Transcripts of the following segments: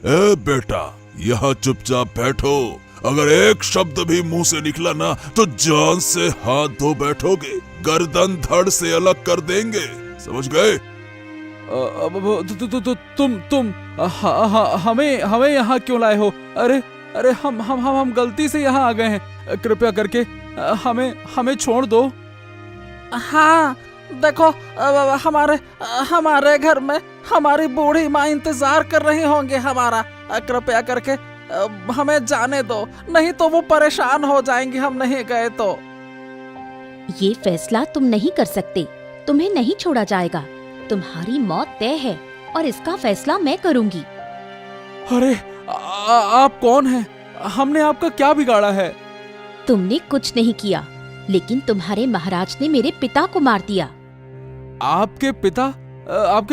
ए बेटा, यहाँ चुपचाप बैठो। अगर एक शब्द भी मुंह से निकला ना तो जान से हाथ धो बैठोगे, गर्दन धड़ से अलग कर देंगे, समझ गए? तुम हमें यहाँ क्यों लाए हो? अरे अरे हम गलती से यहाँ आ गए हैं, कृपया करके हमें छोड़ दो। हाँ देखो, हमारे घर में हमारी बूढ़ी माँ इंतजार कर रही होंगी हमारा। कृपया करके हमें जाने दो, नहीं तो वो परेशान हो जाएंगी हम नहीं गए तो। ये फैसला तुम नहीं कर सकते, तुम्हें नहीं छोड़ा जाएगा। तुम्हारी मौत तय है और इसका फैसला मैं करूंगी। अरे आप कौन हैं? हमने आपका क्या बिगाड़ा है? तुमने कुछ नहीं किया, लेकिन तुम्हारे महाराज ने मेरे पिता को मार दिया। आपके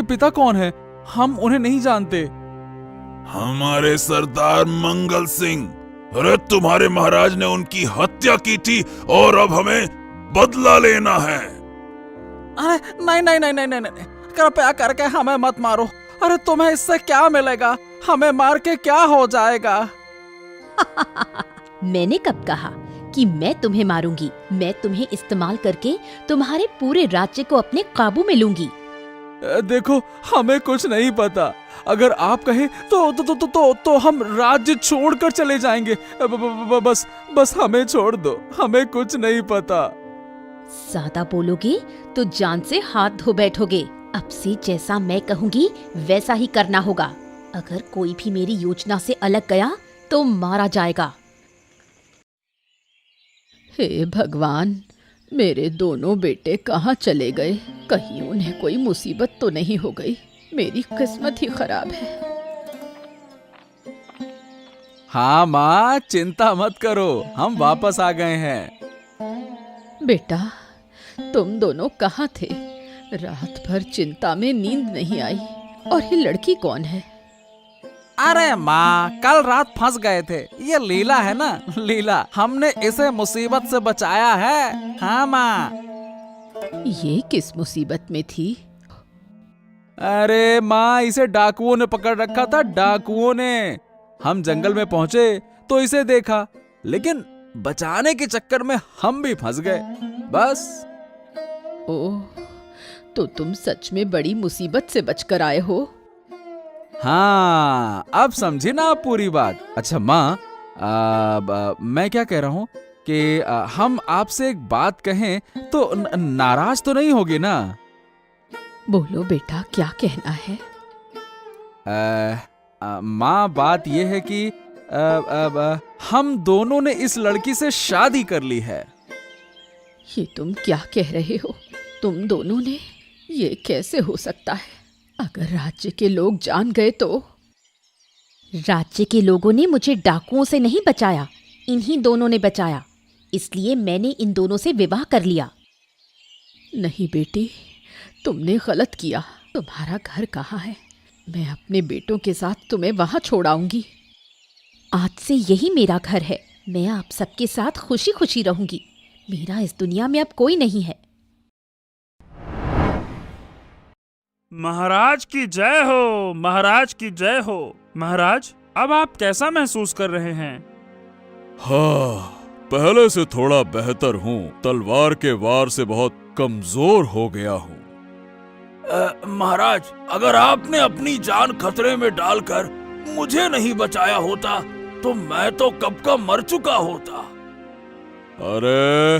पिता कौन है? हम उन्हें नहीं जानते। हमारे सरदार मंगल सिंह। अरे तुम्हारे महाराज ने उनकी हत्या की थी और अब हमें बदला लेना है। अरे नहीं, कृपया करके हमें मत मारो। अरे तुम्हें इससे क्या मिलेगा? हमें मार के क्या हो जाएगा? मैंने कब कहा कि मैं तुम्हें मारूंगी? मैं तुम्हें इस्तेमाल करके तुम्हारे पूरे राज्य को अपने काबू में लूंगी। देखो, हमें कुछ नहीं पता। अगर आप कहे तो हम राज्य छोड़कर चले जाएंगे। बस हमें छोड़ दो, हमें कुछ नहीं पता। ज्यादा बोलोगे तो जान से हाथ धो बैठोगे। अब से जैसा मैं कहूंगी वैसा ही करना होगा। अगर कोई भी मेरी योजना से अलग गया तो मारा जाएगा। हे भगवान, मेरे दोनों बेटे कहाँ चले गए? कहीं उन्हें कोई मुसीबत तो नहीं हो गई? मेरी किस्मत ही खराब है। हाँ माँ, चिंता मत करो, हम वापस आ गए हैं। बेटा, तुम दोनों कहाँ थे? रात भर चिंता में नींद नहीं आई। और ये लड़की कौन है? अरे माँ, कल रात फंस गए थे। ये लीला है ना, लीला। हमने इसे मुसीबत से बचाया है। हाँ माँ। ये किस मुसीबत में थी? अरे माँ, इसे डाकुओं ने पकड़ रखा था, डाकुओं ने। हम जंगल में पहुंचे तो इसे देखा, लेकिन बचाने के चक्कर में हम भी फंस गए, बस। ओह, तो तुम सच में बड़ी मुसीबत से बचकर आए हो। हाँ, अब समझी ना आप पूरी बात। अच्छा माँ, मैं क्या कह रहा हूँ कि हम आपसे एक बात कहें तो नाराज तो नहीं होगी ना? बोलो बेटा, क्या कहना है? माँ, बात यह है कि हम दोनों ने इस लड़की से शादी कर ली है। ये तुम क्या कह रहे हो? तुम दोनों ने? ये कैसे हो सकता है? अगर राज्य के लोग जान गए तो? राज्य के लोगों ने मुझे डाकुओं से नहीं बचाया, इन्हीं दोनों ने बचाया। इसलिए मैंने इन दोनों से विवाह कर लिया। नहीं बेटी, तुमने गलत किया। तुम्हारा घर कहाँ है? मैं अपने बेटों के साथ तुम्हें वहां छोड़ाऊंगी। आज से यही मेरा घर है। मैं आप सबके साथ खुशी खुशी रहूंगी। मेरा इस दुनिया में अब कोई नहीं है। महाराज की जय हो, महाराज की जय हो। महाराज, अब आप कैसा महसूस कर रहे हैं? हाँ, पहले से थोड़ा बेहतर हूँ। तलवार के वार से बहुत कमजोर हो गया हूँ। महाराज, अगर आपने अपनी जान खतरे में डालकर मुझे नहीं बचाया होता तो मैं तो कब का मर चुका होता। अरे,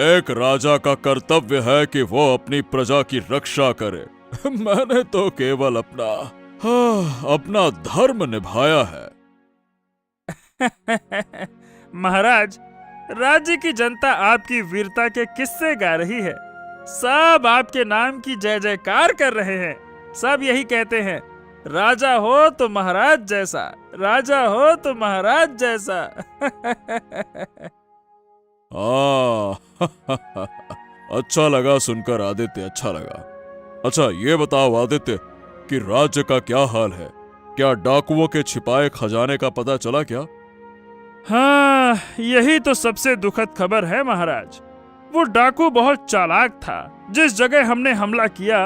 एक राजा का कर्तव्य है कि वो अपनी प्रजा की रक्षा करे। मैंने तो केवल अपना धर्म निभाया है। महाराज, राज्य की जनता आपकी वीरता के किस्से गा रही है। सब आपके नाम की जय जयकार कर रहे हैं। सब यही कहते हैं, राजा हो तो महाराज जैसा, राजा हो तो महाराज जैसा। अच्छा लगा सुनकर आदित्य, अच्छा लगा। अच्छा ये बताओ आदित्य कि राज्य का क्या हाल है? क्या डाकुओं के छिपाए खजाने का पता चला क्या? हाँ, यही तो सबसे दुखद खबर है महाराज। वो डाकू बहुत चालाक था। जिस जगह हमने हमला किया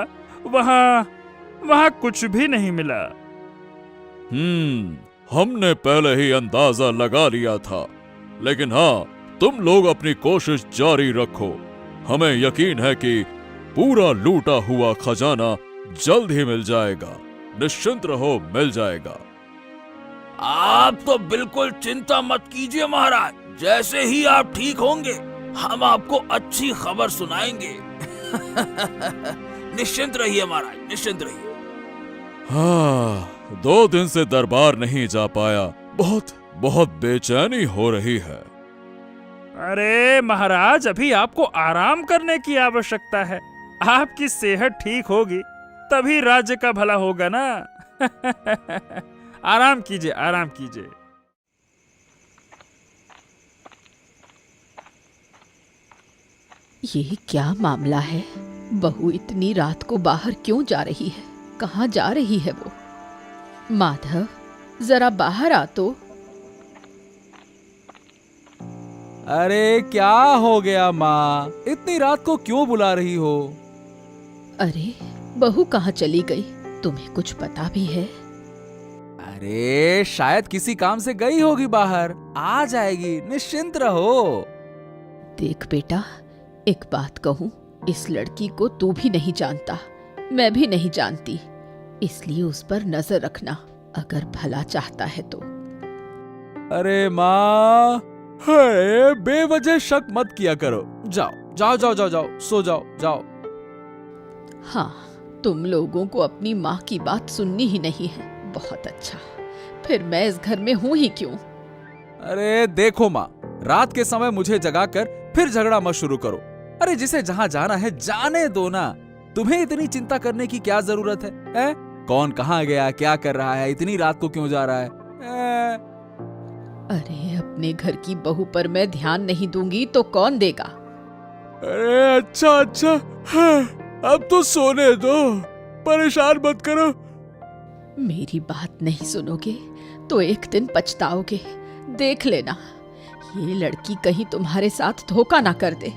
वहाँ कुछ भी नहीं मिला। हमने पहले ही अंदाजा लगा लिया था, लेकिन हाँ, तुम लोग अपनी कोशिश जारी रखो। हमें यकीन है कि पूरा लूटा हुआ खजाना जल्द ही मिल जाएगा। निश्चिंत रहो, मिल जाएगा। आप तो बिल्कुल चिंता मत कीजिए महाराज, जैसे ही आप ठीक होंगे हम आपको अच्छी खबर सुनाएंगे। निश्चिंत रहिए महाराज, निश्चिंत रहिए। हाँ, 2 दिन से दरबार नहीं जा पाया, बहुत बेचैनी हो रही है। अरे महाराज, अभी आपको आराम करने की आवश्यकता है। आपकी सेहत ठीक होगी तभी राज्य का भला होगा ना। आराम कीजिए, आराम कीजिए। ये क्या मामला है? बहू इतनी रात को बाहर क्यों जा रही है? कहाँ जा रही है वो? माधव, जरा बाहर आ तो। अरे क्या हो गया माँ, इतनी रात को क्यों बुला रही हो? अरे बहू कहाँ चली गई? तुम्हें कुछ पता भी है? अरे शायद किसी काम से गई होगी बाहर, आ जाएगी, निश्चिंत रहो। देख बेटा, एक बात कहूँ, इस लड़की को तू भी नहीं जानता, मैं भी नहीं जानती, इसलिए उस पर नजर रखना, अगर भला चाहता है तो। अरे माँ, अरे बेवजह शक मत किया करो। जाओ जाओ जाओ जाओ जाओ, सो जाओ जाओ। हाँ, तुम लोगों को अपनी माँ की बात सुननी ही नहीं है। बहुत अच्छा, फिर मैं इस घर में हूँ ही क्यों? अरे देखो माँ, रात के समय मुझे जगाकर फिर झगड़ा मत शुरू करो। अरे जिसे जहाँ जाना है जाने दो ना, तुम्हें इतनी चिंता करने की क्या जरूरत है? कौन कहाँ गया, क्या कर रहा है, इतनी रात को क्यों जा रहा है? अरे अपने घर की बहू पर मैं ध्यान नहीं दूंगी तो कौन देगा? अरे अच्छा, अब तो सोने दो, परेशान मत करो। मेरी बात नहीं सुनोगे तो एक दिन पछताओगे। देख लेना, ये लड़की कहीं तुम्हारे साथ धोखा ना कर दे।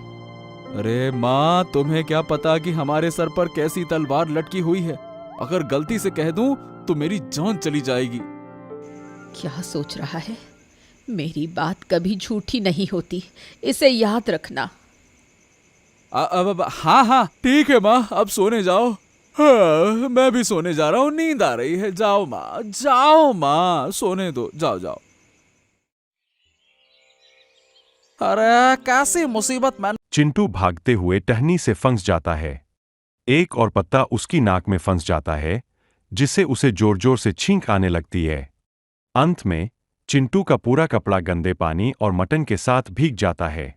अरे माँ, तुम्हें क्या पता कि हमारे सर पर कैसी तलवार लटकी हुई है? अगर गलती से कह दूं तो मेरी जान चली जाएगी। क्या सोच रहा है? मेरी बात कभी झूठी नहीं होती, इसे याद रखना। अब हाँ, ठीक है माँ, अब सोने जाओ। हाँ, मैं भी सोने जा रहा हूँ, नींद आ रही है। जाओ माँ, सोने दो, जाओ। अरे कैसी मुसीबत में। चिंटू भागते हुए टहनी से फंस जाता है। एक और पत्ता उसकी नाक में फंस जाता है, जिससे उसे जोर जोर से छींक आने लगती है। अंत में चिंटू का पूरा कपड़ा गंदे पानी और मटन के साथ भीग जाता है।